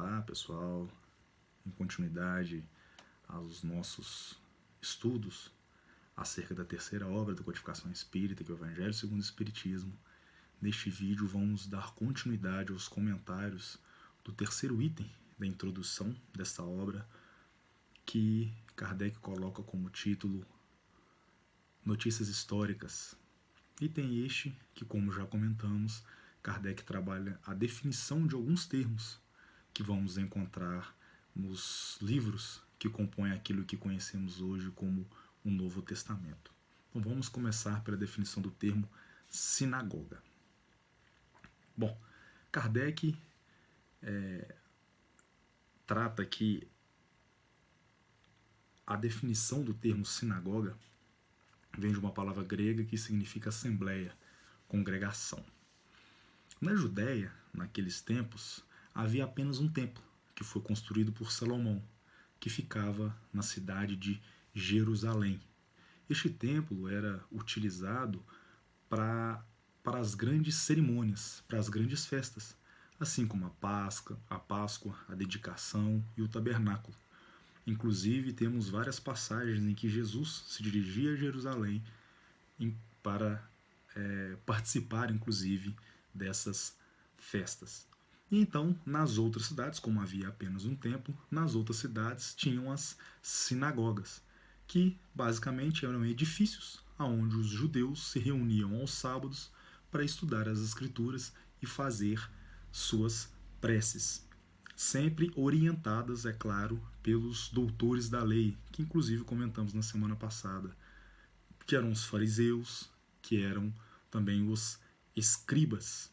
Olá, pessoal. Em continuidade aos nossos estudos acerca da terceira obra da codificação espírita, que é o Evangelho segundo o Espiritismo, neste vídeo vamos dar continuidade aos comentários do terceiro item da introdução desta obra, que Kardec coloca como título Notícias Históricas. Item este que, como já comentamos, Kardec trabalha a definição de alguns termos que vamos encontrar nos livros que compõem aquilo que conhecemos hoje como o Novo Testamento. Então vamos começar pela definição do termo sinagoga. Bom, Kardec trata que a definição do termo sinagoga vem de uma palavra grega que significa assembleia, congregação. Na Judéia, naqueles tempos, havia apenas um templo, que foi construído por Salomão, que ficava na cidade de Jerusalém. Este templo era utilizado para as grandes cerimônias, para as grandes festas, assim como a Páscoa, a dedicação e o tabernáculo. Inclusive, temos várias passagens em que Jesus se dirigia a Jerusalém para participar, inclusive, dessas festas. E então, nas outras cidades, como havia apenas um templo, nas outras cidades tinham as sinagogas, que basicamente eram edifícios onde os judeus se reuniam aos sábados para estudar as escrituras e fazer suas preces, sempre orientadas, é claro, pelos doutores da lei, que inclusive comentamos na semana passada, que eram os fariseus, que eram também os escribas.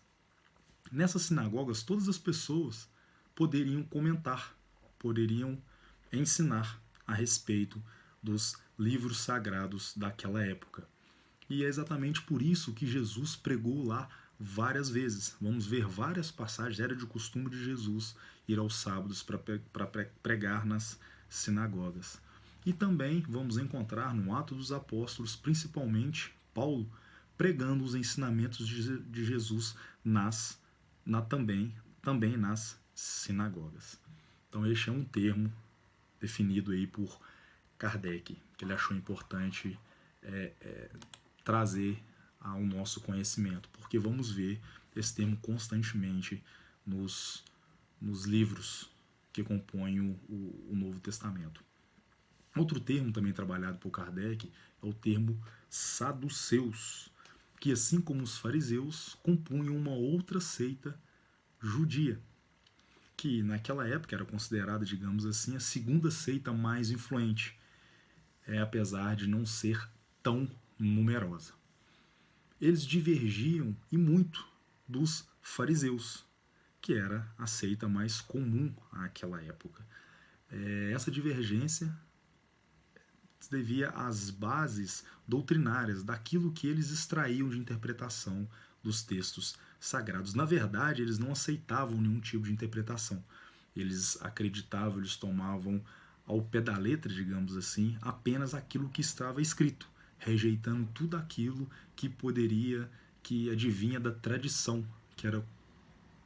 Nessas sinagogas, todas as pessoas poderiam comentar, poderiam ensinar a respeito dos livros sagrados daquela época. E é exatamente por isso que Jesus pregou lá várias vezes. Vamos ver várias passagens, era de costume de Jesus ir aos sábados para pregar nas sinagogas. E também vamos encontrar no Atos dos Apóstolos, principalmente Paulo, pregando os ensinamentos de Jesus também nas sinagogas. Então este é um termo definido aí por Kardec, que ele achou importante trazer ao nosso conhecimento, porque vamos ver esse termo constantemente nos livros que compõem o Novo Testamento. Outro termo também trabalhado por Kardec é o termo saduceus, que assim como os fariseus compunham uma outra seita judia, que naquela época era considerada, digamos assim, a segunda seita mais influente, apesar de não ser tão numerosa. Eles divergiam e muito dos fariseus, que era a seita mais comum àquela época. Essa divergência se devia às bases doutrinárias, daquilo que eles extraíam de interpretação dos textos sagrados. Na verdade, eles não aceitavam nenhum tipo de interpretação. Eles acreditavam, eles tomavam ao pé da letra, digamos assim, apenas aquilo que estava escrito, rejeitando tudo aquilo que adivinha da tradição,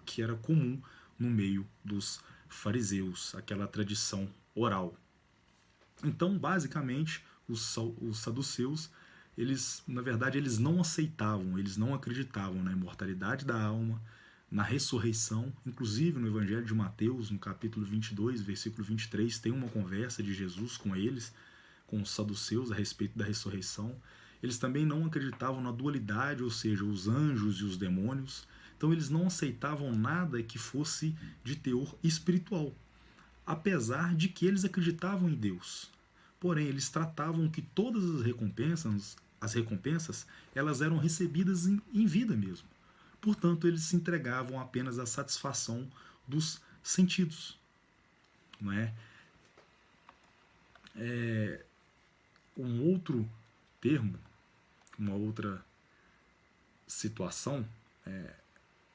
que era comum no meio dos fariseus, aquela tradição oral. Então, basicamente, os saduceus, na verdade, eles não aceitavam, eles não acreditavam na imortalidade da alma, na ressurreição. Inclusive, no Evangelho de Mateus, no capítulo 22, versículo 23, tem uma conversa de Jesus com eles, com os saduceus, a respeito da ressurreição. Eles também não acreditavam na dualidade, ou seja, os anjos e os demônios. Então, eles não aceitavam nada que fosse de teor espiritual, apesar de que eles acreditavam em Deus. Porém, eles tratavam que todas as recompensas, elas eram recebidas em vida mesmo. Portanto, eles se entregavam apenas à satisfação dos sentidos. Não é? Um outro termo, uma outra situação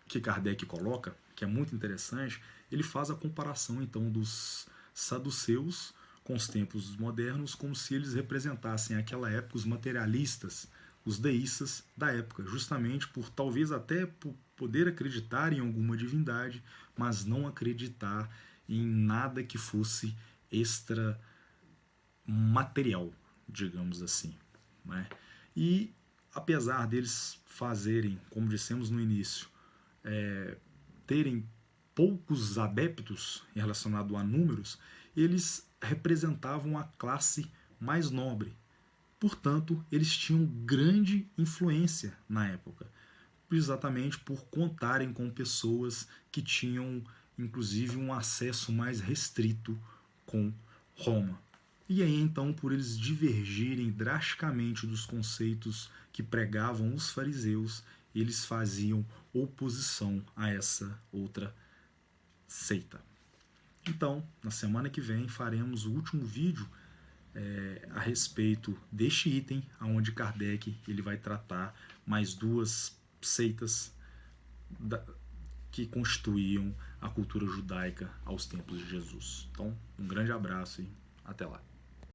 que Kardec coloca, que é muito interessante, ele faz a comparação então dos saduceus com os tempos modernos, como se eles representassem naquela época os materialistas, os deístas da época, justamente por talvez até por poder acreditar em alguma divindade, mas não acreditar em nada que fosse extra material, digamos assim, né? E apesar deles fazerem, como dissemos no início, terem poucos adeptos relacionado a números, eles representavam a classe mais nobre. Portanto, eles tinham grande influência na época, exatamente por contarem com pessoas que tinham, inclusive, um acesso mais restrito com Roma. E aí, então, por eles divergirem drasticamente dos conceitos que pregavam os fariseus, eles faziam oposição a essa outra seita. Então, na semana que vem, faremos o último vídeo a respeito deste item, onde Kardec ele vai tratar mais duas seitas que constituíam a cultura judaica aos tempos de Jesus. Então, um grande abraço e até lá.